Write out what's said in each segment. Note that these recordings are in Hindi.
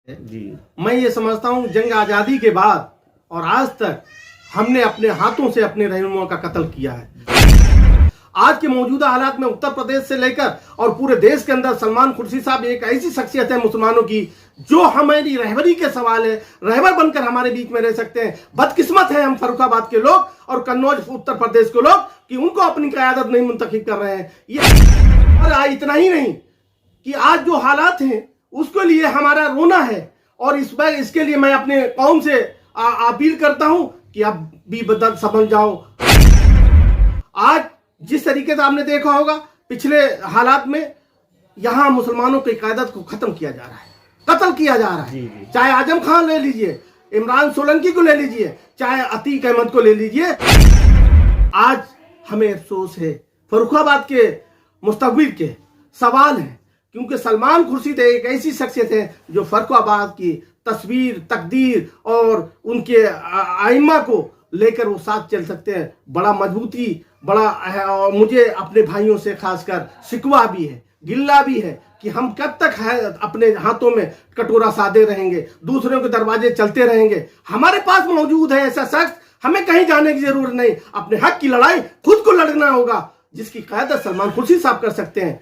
जी। मैं ये समझता हूँ जंग आज़ादी के बाद और आज तक हमने अपने हाथों से अपने रहनुमाओं का कत्ल किया है। आज के मौजूदा हालात में उत्तर प्रदेश से लेकर और पूरे देश के अंदर सलमान खुर्शीद साहब एक ऐसी शख्सियत है मुसलमानों की जो हमारी रहबरी के सवाल है, रहबर बनकर हमारे बीच में रह सकते हैं। बदकिस्मत है हम फर्रुखाबाद के लोग और कन्नौज उत्तर प्रदेश के लोग कि उनको अपनी क़यादत नहीं मुंतखब कर रहे हैं। ये और इतना ही नहीं कि आज जो हालात हैं उसके लिए हमारा रोना है और इसके लिए मैं अपने कौम से अपील करता हूं कि अब भी बदल समझ जाओ। आज जिस तरीके से आपने देखा होगा पिछले हालात में यहां मुसलमानों की क़यादत को खत्म किया जा रहा है, कत्ल किया जा रहा है। चाहे आजम खान ले लीजिए, इमरान सोलंकी को ले लीजिए, चाहे अतीक अहमद को ले लीजिए। आज हमें अफसोस है, फर्रुखाबाद के मुस्तकबिल के सवाल है, क्योंकि सलमान खुर्शीद एक ऐसी शख्सियत है जो फर्रुखाबाद की तस्वीर, तकदीर और उनके आइम्मा को लेकर वो साथ चल सकते हैं। बड़ा मजबूती बड़ा है और मुझे अपने भाइयों से खासकर शिकवा भी है, गिल्ला भी है कि हम कब तक है अपने हाथों में कटोरा साधे रहेंगे, दूसरों के दरवाजे चलते रहेंगे। हमारे पास मौजूद है ऐसा शख्स, हमें कहीं जाने की जरूरत नहीं। अपने हक की लड़ाई खुद को लड़ना होगा, जिसकी क़यादत सलमान खुर्शीद साहब कर सकते हैं।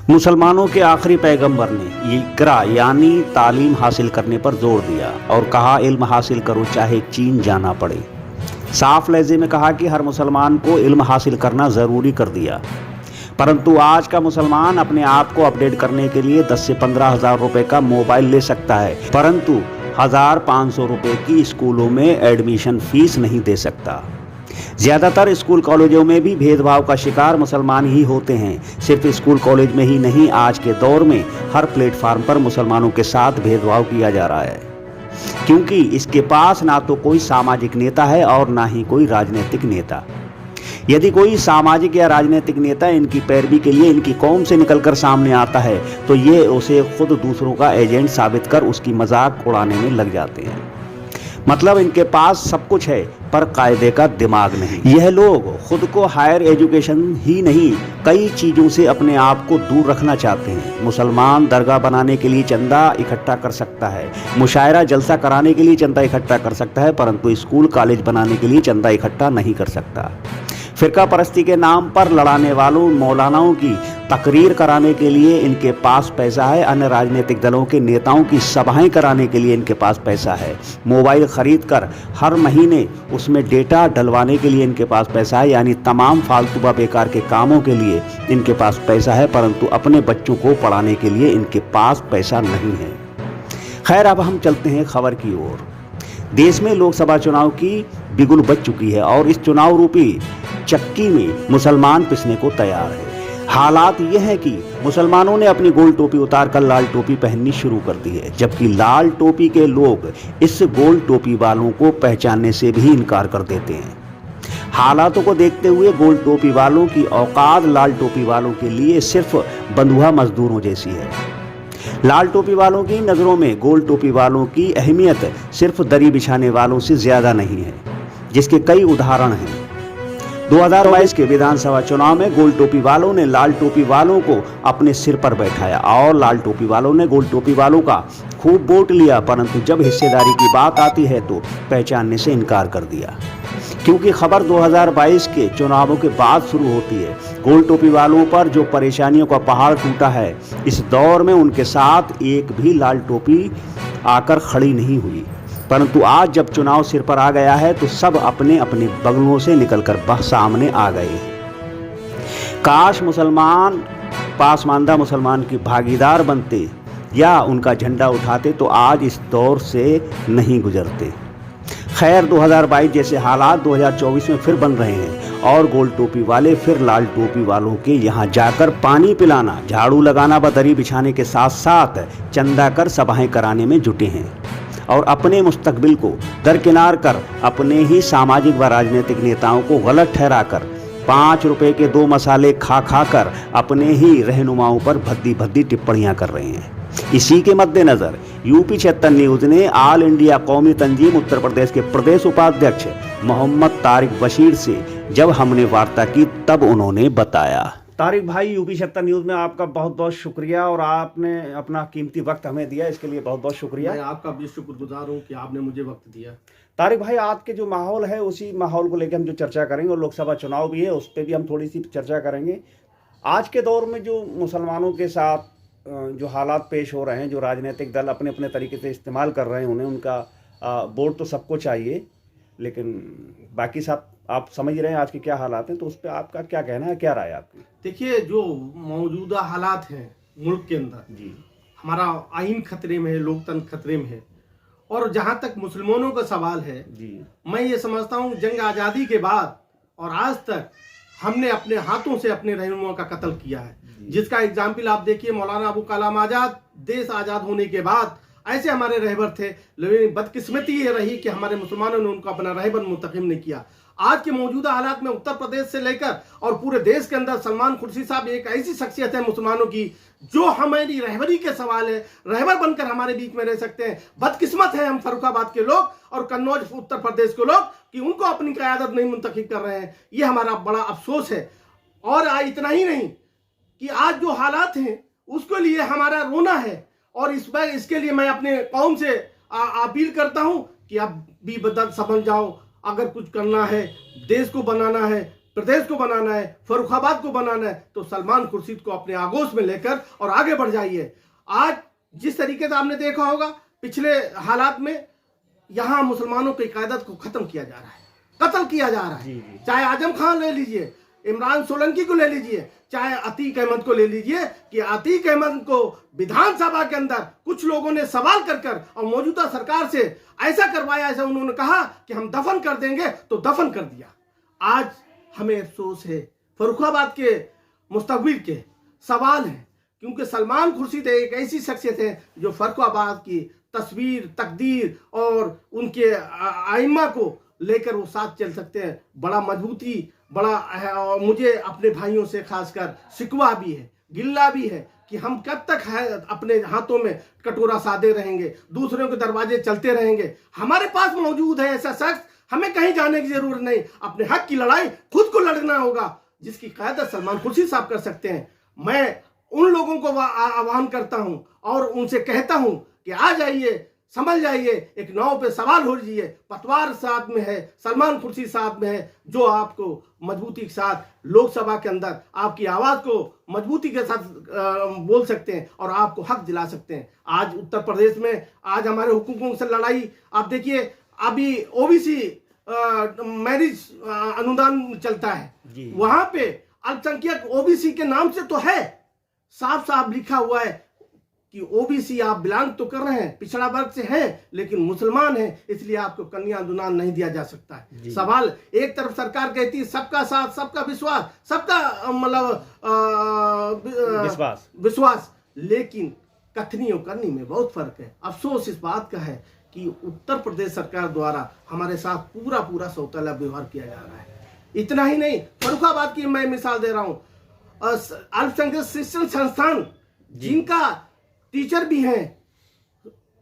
मुसलमानों के आखिरी पैगंबर ने इक़रा यानी तालीम हासिल करने पर जोर दिया और कहा इल्म हासिल करो चाहे चीन जाना पड़े। साफ लहजे में कहा कि हर मुसलमान को इल्म हासिल करना ज़रूरी कर दिया। परंतु आज का मुसलमान अपने आप को अपडेट करने के लिए 10 से 15 हज़ार रुपये का मोबाइल ले सकता है, परंतु 1500 रुपये की स्कूलों में एडमिशन फीस नहीं दे सकता। ज़्यादातर स्कूल कॉलेजों में भी भेदभाव का शिकार मुसलमान ही होते हैं। सिर्फ स्कूल कॉलेज में ही नहीं, आज के दौर में हर प्लेटफार्म पर मुसलमानों के साथ भेदभाव किया जा रहा है, क्योंकि इसके पास ना तो कोई सामाजिक नेता है और ना ही कोई राजनीतिक नेता। यदि कोई सामाजिक या राजनीतिक नेता इनकी पैरवी के लिए इनकी कौम से निकलकर सामने आता है तो ये उसे खुद दूसरों का एजेंट साबित कर उसकी मजाक उड़ाने में लग जाते हैं। मतलब इनके पास सब कुछ है पर कायदे का दिमाग नहीं। यह लोग खुद को हायर एजुकेशन ही नहीं, कई चीज़ों से अपने आप को दूर रखना चाहते हैं। मुसलमान दरगाह बनाने के लिए चंदा इकट्ठा कर सकता है, मुशायरा जलसा कराने के लिए चंदा इकट्ठा कर सकता है, परंतु स्कूल कॉलेज बनाने के लिए चंदा इकट्ठा नहीं कर सकता। फ़िरका परस्ती के नाम पर लड़ाने वालों मौलानाओं की तकरीर कराने के लिए इनके पास पैसा है, अन्य राजनीतिक दलों के नेताओं की सभाएं कराने के लिए इनके पास पैसा है, मोबाइल ख़रीद कर हर महीने उसमें डेटा डलवाने के लिए इनके पास पैसा है, यानी तमाम फालतू व बेकार के कामों के लिए इनके पास पैसा है, परंतु अपने बच्चों को पढ़ाने के लिए इनके पास पैसा नहीं है। खैर, अब हम चलते हैं खबर की ओर। देश में लोकसभा चुनाव की बिगुल बज चुकी है और इस चुनाव रूपी चक्की में मुसलमान पिसने को तैयार है। हालात ये है कि मुसलमानों ने अपनी गोल टोपी उतारकर लाल टोपी पहननी शुरू कर दी है, जबकि लाल टोपी के लोग इस गोल टोपी वालों को पहचानने से भी इनकार कर देते हैं। हालातों को देखते हुए गोल टोपी वालों की औकात लाल टोपी वालों के लिए सिर्फ बंधुआ मजदूरों जैसी है। लाल टोपी वालों की नज़रों में गोल टोपी वालों की अहमियत सिर्फ दरी बिछाने वालों से ज़्यादा नहीं है, जिसके कई उदाहरण हैं। 2022 के विधानसभा चुनाव में गोल टोपी वालों ने लाल टोपी वालों को अपने सिर पर बैठाया और लाल टोपी वालों ने गोल टोपी वालों का खूब वोट लिया, परंतु जब हिस्सेदारी की बात आती है तो पहचानने से इनकार कर दिया। क्योंकि खबर 2022 के चुनावों के बाद शुरू होती है। गोल टोपी वालों पर जो परेशानियों का पहाड़ टूटा है, इस दौर में उनके साथ एक भी लाल टोपी आकर खड़ी नहीं हुई, परंतु आज जब चुनाव सिर पर आ गया है तो सब अपने अपने बगलों से निकलकर सामने आ गए हैं। काश मुसलमान पासमानदा मुसलमान की भागीदार बनते या उनका झंडा उठाते तो आज इस दौर से नहीं गुजरते। खैर, 2022 जैसे हालात 2024 में फिर बन रहे हैं और गोल टोपी वाले फिर लाल टोपी वालों के यहाँ जाकर पानी पिलाना, झाड़ू लगाना व दरी बिछाने के साथ साथ चंदा कर सभाएं कराने में जुटे हैं और अपने मुस्तकबिल को दरकिनार कर अपने ही सामाजिक व राजनीतिक नेताओं को गलत ठहराकर 5 रुपए के 2 मसाले खा कर अपने ही रहनुमाओं पर भद्दी भद्दी टिप्पणियां कर रहे हैं। इसी के मद्देनज़र यूपी 76 न्यूज़ ने ऑल इंडिया कौमी तंजीम उत्तर प्रदेश के प्रदेश उपाध्यक्ष मोहम्मद तारिक बशीर से जब हमने वार्ता की तब उन्होंने बताया। तारिक भाई, यूपी 76 न्यूज़ में आपका बहुत बहुत शुक्रिया और आपने अपना कीमती वक्त हमें दिया, इसके लिए बहुत बहुत शुक्रिया। मैं आपका भी शुक्रगुजार हूँ कि आपने मुझे वक्त दिया। तारिक भाई, आज के जो माहौल है उसी माहौल को लेकर हम जो चर्चा करेंगे, और लोकसभा चुनाव भी है उस पर भी हम थोड़ी सी चर्चा करेंगे। आज के दौर में जो मुसलमानों के साथ जो हालात पेश हो रहे हैं, जो राजनीतिक दल अपने अपने तरीके से इस्तेमाल कर रहे हैं, उन्हें उनका वोट तो सबको चाहिए, लेकिन बाकी सब आप समझ रहे हैं आज के क्या हालात हैं, तो उस पर आपका क्या कहना है, क्या राय है आपकी? देखिए, जो मौजूदा हालात हैं मुल्क के अंदर जी, हमारा आइन खतरे में है, लोकतंत्र खतरे में है। और जहां तक मुसलमानों का सवाल है जी, मैं ये समझता हूं जंग आज़ादी के बाद और आज तक हमने अपने हाथों से अपने रहनुमा का कत्ल किया है, जिसका एग्जाम्पल आप देखिए मौलाना अबू कलाम आजाद। देश आज़ाद होने के बाद ऐसे हमारे रहबर थे, लेकिन बदकिस्मती ये रही कि हमारे मुसलमानों ने उनको अपना रहबर मुंतखब नहीं किया। आज के मौजूदा हालात में उत्तर प्रदेश से लेकर और पूरे देश के अंदर सलमान खुर्शीद साहब एक ऐसी शख्सियत है मुसलमानों की जो हमारी रहबरी के सवाल है, रहबर बनकर हमारे बीच में रह सकते हैं। बदकिस्मत है हम फर्रुखाबाद के लोग और कन्नौज उत्तर प्रदेश के लोग कि उनको अपनी क़यादत नहीं मुंतखब कर रहे हैं। ये हमारा बड़ा अफसोस है। और इतना ही नहीं कि आज जो हालात हैं उसके लिए हमारा रोना है, और इसके लिए मैं अपने कौम से अपील करता हूं कि आप भी बदल समझ जाओ। अगर कुछ करना है, देश को बनाना है, प्रदेश को बनाना है, फर्रुखाबाद को बनाना है, तो सलमान खुर्शीद को अपने आगोश में लेकर और आगे बढ़ जाइए। आज जिस तरीके से आपने देखा होगा पिछले हालात में यहाँ मुसलमानों की क़यादत को खत्म किया जा रहा है, कत्ल किया जा रहा है। चाहे आजम खान ले लीजिए, इमरान सोलंकी को ले लीजिए, चाहे अतीक अहमद को ले लीजिए, कि अतीक अहमद को विधानसभा के अंदर कुछ लोगों ने सवाल कर और मौजूदा सरकार से ऐसा करवाया, ऐसा उन्होंने कहा कि हम दफन कर देंगे, तो दफन कर दिया। आज हमें अफसोस है, फर्रुखाबाद के मुस्तकबिल के सवाल है, क्योंकि सलमान खुर्शीद एक ऐसी शख्सियत है जो फर्रुखाबाद की तस्वीर, तकदीर और उनके आइम्मा को लेकर वो साथ चल सकते हैं। बड़ा मजबूती बड़ा है, और मुझे अपने भाइयों से खासकर शिकवा भी है, गिल्ला भी है कि हम कब तक है अपने हाथों में कटोरा साधे रहेंगे, दूसरों के दरवाजे चलते रहेंगे। हमारे पास मौजूद है ऐसा शख्स, हमें कहीं जाने की जरूरत नहीं, अपने हक की लड़ाई खुद को लड़ना होगा, जिसकी क़यादत सलमान खुर्शीद साहब कर सकते हैं। मैं उन लोगों को आह्वान करता हूं और उनसे कहता हूं कि आ जाइए, समझ जाइए, एक नाव पे सवाल हो जाइए। पतवार साथ में है, सलमान खुर्शीद साथ में है, जो आपको मजबूती के साथ लोकसभा के अंदर आपकी आवाज को मजबूती के साथ बोल सकते हैं और आपको हक दिला सकते हैं। आज उत्तर प्रदेश में आज हमारे हुकूकों से लड़ाई आप देखिए, अभी ओबीसी मैरिज अनुदान चलता है, वहां पे अल्पसंख्यक ओबीसी के नाम से तो है, साफ साफ लिखा हुआ है कि ओबीसी आप बिलोंग तो कर रहे हैं, पिछड़ा वर्ग से हैं, लेकिन मुसलमान हैं, इसलिए आपको कन्या अनुदान नहीं दिया जा सकता है। सवाल, एक तरफ सरकार कहती है सबका साथ, सबका विश्वास, सबका मतलब विश्वास, लेकिन कथनी और करनी में बहुत फर्क है। अफसोस इस बात का है कि उत्तर प्रदेश सरकार द्वारा हमारे साथ पूरा सौतेला व्यवहार किया जा रहा है। इतना ही नहीं, फर्रुखाबाद की मैं मिसाल दे रहा हूं, अल्पसंख्यक शिक्षण संस्थान जिनका टीचर भी हैं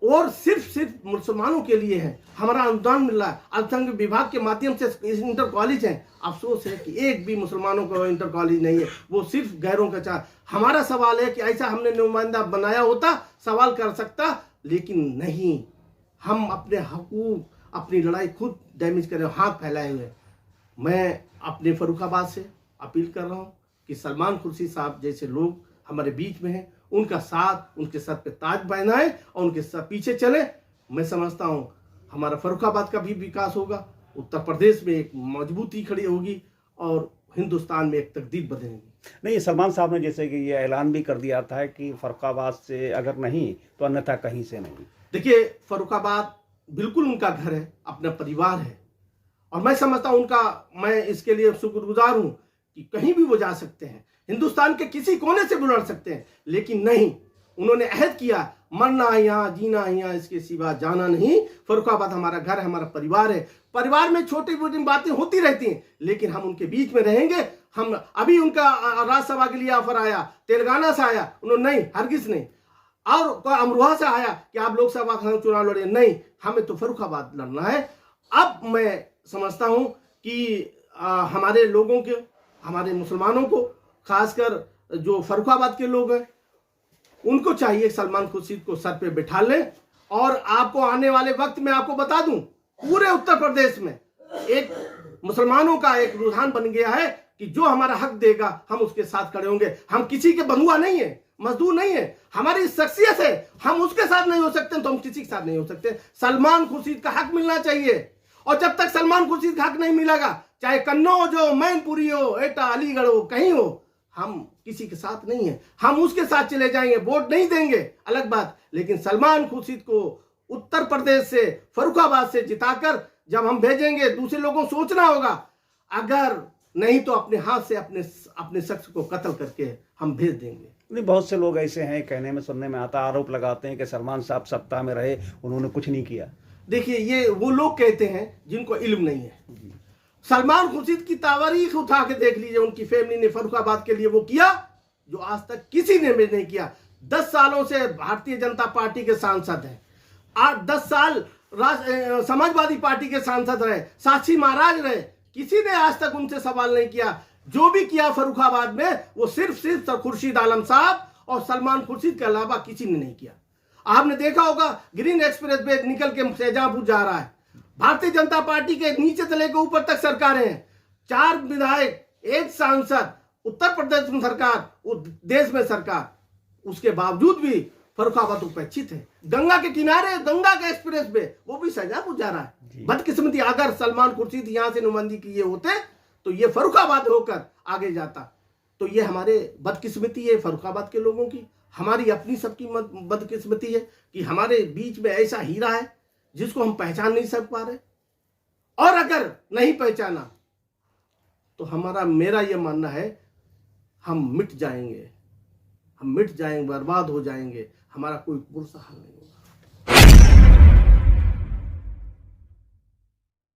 और सिर्फ मुसलमानों के लिए है, हमारा अनुदान मिल रहा है, अल्पसंख्यक विभाग के माध्यम से इंटर कॉलेज है। अफसोस है कि एक भी मुसलमानों का इंटर कॉलेज नहीं है, वो सिर्फ गैरों का चाह। हमारा सवाल है कि ऐसा हमने नुमाइंदा बनाया होता, सवाल कर सकता, लेकिन नहीं, हम अपने हकूक, अपनी लड़ाई खुद डैमेज कर रहे हो, हाथ फैलाए हुए। मैं अपने फर्रुखाबाद से अपील कर रहा हूँ कि सलमान खुर्शीद साहब जैसे लोग हमारे बीच में हैं, उनका साथ, उनके सर पे ताज पहनाए और उनके साथ पीछे चले। मैं समझता हूं हमारा फर्रुखाबाद का भी विकास होगा, उत्तर प्रदेश में एक मजबूती खड़ी होगी और हिंदुस्तान में एक तकदीर बदलेगी। नहीं, सलमान साहब ने जैसे कि ये ऐलान भी कर दिया था कि फर्रुखाबाद से अगर नहीं तो अन्यथा कहीं से नहीं। देखिए, फर्रुखाबाद बिल्कुल उनका घर है, अपना परिवार है, और मैं समझता हूं मैं इसके लिए शुक्रगुजार हूं कि कहीं भी वो जा सकते हैं, हिंदुस्तान के किसी कोने से भी लड़ सकते हैं, लेकिन नहीं, उन्होंने अहद किया, मरना यहाँ, जीना यहाँ, इसके सिवा जाना नहीं। फर्रुखाबाद हमारा घर है, हमारा परिवार है। परिवार में छोटी मोटी बातें होती रहती हैं, लेकिन हम उनके बीच में रहेंगे। हम अभी उनका राज्यसभा के लिए ऑफर आया, तेलंगाना से आया, उन्होंने नहीं, हरगिज नहीं, और अमरोहा से आया कि आप लोकसभा का चुनाव लड़े, नहीं, हमें तो फर्रुखाबाद लड़ना है। अब मैं समझता हूं कि हमारे लोगों के, हमारे मुसलमानों को खासकर जो फर्रुखाबाद के लोग हैं, उनको चाहिए सलमान खुर्शीद को सर पे बिठा लें। और आपको आने वाले वक्त में आपको बता दूं, पूरे उत्तर प्रदेश में एक मुसलमानों का एक रुझान बन गया है कि जो हमारा हक देगा हम उसके साथ खड़े होंगे। हम किसी के बंधुआ नहीं है, मजदूर नहीं है, हमारी शख्सियत है, हम उसके साथ नहीं हो सकते तो हम किसी के साथ नहीं हो सकते। सलमान खुर्शीद का हक मिलना चाहिए, और जब तक सलमान खुर्शीद का हक नहीं मिलेगा, चाहे कन्नौज हो, मैनपुरी हो, एटा, अलीगढ़ हो, कहीं हो, हम किसी के साथ नहीं है। हम उसके साथ चले जाएंगे, वोट नहीं देंगे अलग बात, लेकिन सलमान खुर्शीद को उत्तर प्रदेश से, फर्रुखाबाद से जिताकर जब हम भेजेंगे, दूसरे लोगों को सोचना होगा, अगर नहीं तो अपने हाथ से अपने शख्स को कत्ल करके हम भेज देंगे। नहीं, बहुत से लोग ऐसे हैं, कहने में सुनने में आता, आरोप लगाते हैं कि सलमान साहब सत्ता में रहे, उन्होंने कुछ नहीं किया। देखिए, ये वो लोग कहते हैं जिनको इल्म नहीं है। सलमान खुर्शीद की तारीख उठा के देख लीजिए, उनकी फैमिली ने फर्रुखाबाद के लिए वो किया जो आज तक किसी ने भी नहीं किया। 10 सालों से भारतीय जनता पार्टी के सांसद हैं, 8-10 साल समाजवादी पार्टी के सांसद रहे, साक्षी महाराज रहे, किसी ने आज तक उनसे सवाल नहीं किया। जो भी किया फर्रुखाबाद में वो सिर्फ खुर्शीद आलम साहब और सलमान खुर्शीद के अलावा किसी ने नहीं किया। आपने देखा होगा, ग्रीन एक्सप्रेस वे निकल के शाहजहांपुर जा रहा है, भारतीय जनता पार्टी के नीचे से लेकर ऊपर तक सरकारें हैं, 4 विधायक, 1 सांसद, उत्तर प्रदेश में सरकार, देश में सरकार, उसके बावजूद भी फर्रुखाबाद उपेक्षित है। गंगा के किनारे, गंगा के एक्सप्रेस वे, वो भी शाहजहांपुर जा रहा है। बदकिस्मती, अगर सलमान खुर्शीद यहां से नुमाइंदगी किए होते तो ये फर्रुखाबाद होकर आगे जाता। तो ये हमारे बदकिस्मती है फर्रुखाबाद के लोगों की, हमारी अपनी सबकी बदकिस्मती है कि हमारे बीच में ऐसा हीरा है जिसको हम पहचान नहीं सक पा रहे। और अगर नहीं पहचाना तो मेरा यह मानना है हम मिट जाएंगे, बर्बाद हो जाएंगे, हमारा कोई पुरसा हल नहीं होगा।